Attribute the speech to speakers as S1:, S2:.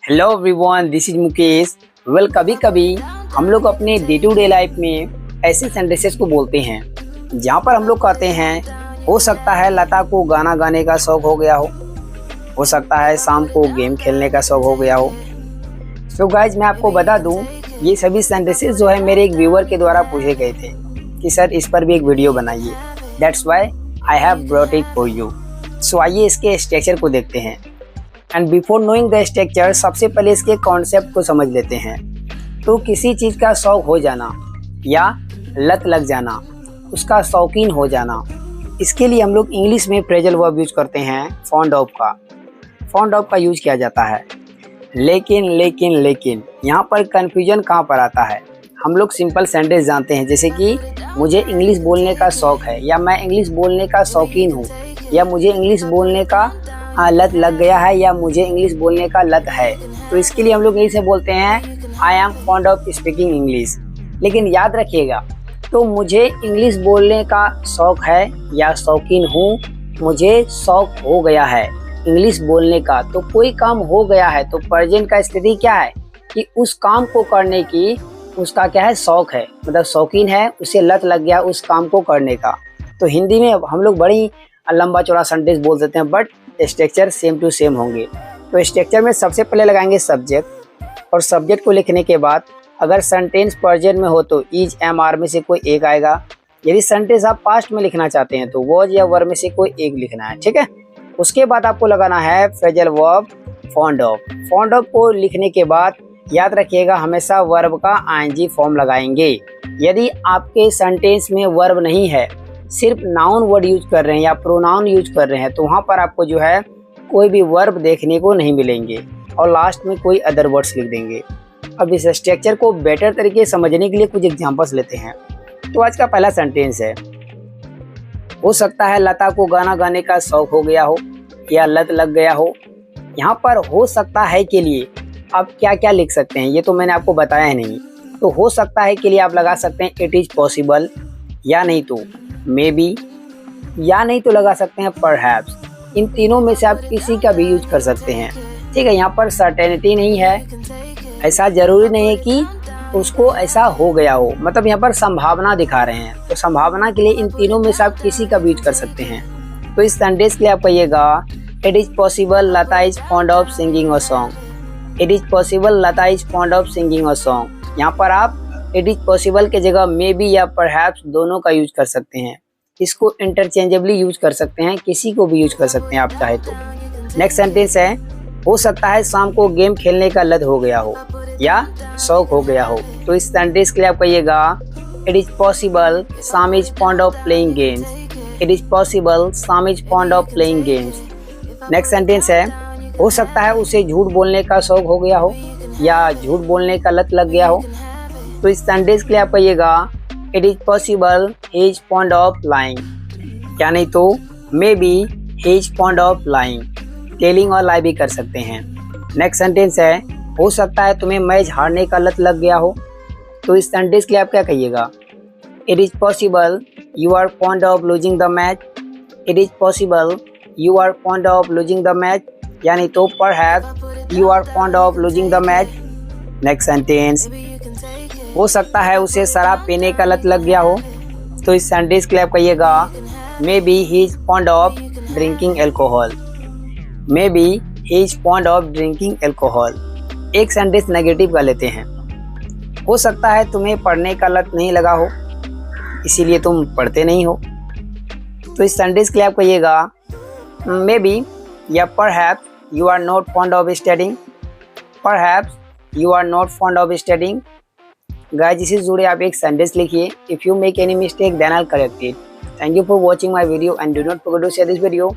S1: Hello everyone, this is Mukesh. कभी कभी हम लोग अपने डे टू डे लाइफ में ऐसे सेंटेंसेस को बोलते हैं जहाँ पर हम लोग कहते हैं हो सकता है लता को गाना गाने का शौक हो गया हो सकता है शाम को गेम खेलने का शौक हो गया हो। सो गाइज, मैं आपको बता दूं, ये सभी सेंटेंसेस जो है मेरे एक व्यूअर के द्वारा पूछे गए थे कि सर इस पर भी एक वीडियो बनाइए। That's why I have brought it for you. So आइए इसके स्ट्रक्चर को देखते हैं। And before knowing the structure, सबसे पहले इसके कॉन्सेप्ट को समझ लेते हैं। तो किसी चीज़ का शौक हो जाना या लत लग जाना, उसका शौकीन हो जाना, इसके लिए हम लोग इंग्लिश में फ्रेजल वर्ब यूज करते हैं फॉन्ड ऑफ का। फॉन्ड ऑफ का यूज किया जाता है। लेकिन यहाँ पर कन्फ्यूजन कहाँ पर आता है। हम लोग सिंपल सेंटेंस जानते हैं, जैसे कि मुझे इंग्लिश बोलने का शौक है, या मैं इंग्लिश बोलने का शौकीन हूँ, या मुझे इंग्लिश बोलने का लत लग गया है, या मुझे इंग्लिश बोलने का लत है। तो इसके लिए हम लोग इंग्लिश में बोलते हैं I am fond of speaking English. लेकिन याद रखिएगा, तो मुझे इंग्लिश बोलने का शौक है या शौकीन हूँ, मुझे शौक हो गया है इंग्लिश बोलने का। तो कोई काम हो गया है तो प्रेजेंट का स्थिति क्या है कि उस काम को करने की उसका क्या है, शौक है, मतलब शौकीन है, उसे लत लग गया उस काम को करने का। तो हिंदी में हम लोग बड़ी लंबा चौड़ा सेंटेंस बोल देते हैं, but structure same to same होंगे। तो स्ट्रक्चर में सबसे पहले लगाएंगे सब्जेक्ट, और सब्जेक्ट को लिखने के बाद अगर सेंटेंस प्रेजेंट में हो तो इज एम आर में से कोई एक आएगा। यदि सेंटेंस आप पास्ट में लिखना चाहते हैं तो वॉज या वर में से कोई एक लिखना है, ठीक है। उसके बाद आपको लगाना है phrasal verb fond of. Fond of को लिखने के बाद याद रखिएगा हमेशा वर्ब का आईएनजी फॉर्म लगाएंगे। यदि आपके सेंटेंस में वर्ब नहीं है, सिर्फ नाउन वर्ड यूज कर रहे हैं या प्रोनाउन यूज कर रहे हैं, तो वहाँ पर आपको जो है कोई भी वर्ब देखने को नहीं मिलेंगे, और लास्ट में कोई अदर वर्ड्स लिख देंगे। अब इस स्ट्रक्चर को बेटर तरीके से समझने के लिए कुछ एग्जांपल्स लेते हैं। तो आज का पहला सेंटेंस है, हो सकता है लता को गाना गाने का शौक हो गया हो या लत लग गया हो। यहाँ पर हो सकता है के लिए आप क्या क्या लिख सकते हैं, ये तो मैंने आपको बताया नहीं। तो हो सकता है के लिए आप लगा सकते हैं इट इज पॉसिबल, या नहीं तो मे बी, या नहीं तो लगा सकते हैं परहैप्स। इन तीनों में से आप किसी का भी यूज कर सकते हैं, ठीक है। यहाँ पर सर्टेनिटी नहीं है, ऐसा जरूरी नहीं है कि उसको ऐसा हो गया हो, मतलब यहाँ पर संभावना दिखा रहे हैं। तो संभावना के लिए इन तीनों में से आप किसी का भी यूज कर सकते हैं। तो इस सेंटेंस के लिए आप कहिएगा it is possible Lata is fond of singing a song. It is possible Lata is fond of singing a song. यहाँ पर आप इट इज पॉसिबल के जगह मे बी या परहैप्स दोनों का यूज कर सकते हैं। इसको इंटरचेंजेबली यूज कर सकते हैं, किसी को भी यूज कर सकते हैं आप चाहे तो। नेक्स्ट सेंटेंस है, हो सकता है शाम को गेम खेलने का लत हो गया हो या शौक हो गया हो। तो इस सेंटेंस के लिए आप कहिएगा it is possible Sham is fond of playing games. It is possible Sham is fond of playing games. Next sentence है, हो सकता है उसे झूठ बोलने का शौक हो गया हो या झूठ बोलने का लत लग गया हो। तो इस सेंटेंस के लिए आप कहिएगा it is possible he is fond of lying, या नहीं तो may be he is fond of lying. Telling और लाई भी कर सकते हैं। नेक्स्ट सेंटेंस है, हो सकता है तुम्हें मैच हारने का लत लग गया हो। तो इस सेंटेंस के लिए आप क्या कहिएगा it is possible you are fond of losing the match. It is possible you are fond of losing the match, यानी तो perhaps you are fond of losing the match. Next sentence, हो सकता है उसे शराब पीने का लत लग गया हो। तो इस सेंटेंस के लिए आप कहिएगा may B he is fond of drinking alcohol. May be he is fond of drinking alcohol. एक सेंटेंस नेगेटिव का लेते हैं, हो सकता है तुम्हें पढ़ने का लत नहीं लगा हो, इसीलिए तुम पढ़ते नहीं हो। तो इस सेंटेंस के लिए आप कहिएगा मे बी या perhaps you are not fond of studying. Perhaps you are not fond of studying. Guys, इसी से जुड़े आप एक सेंटेंस लिखिए। If you make any mistake then I will correct it. Thank you for watching my video and do not forget to share this video.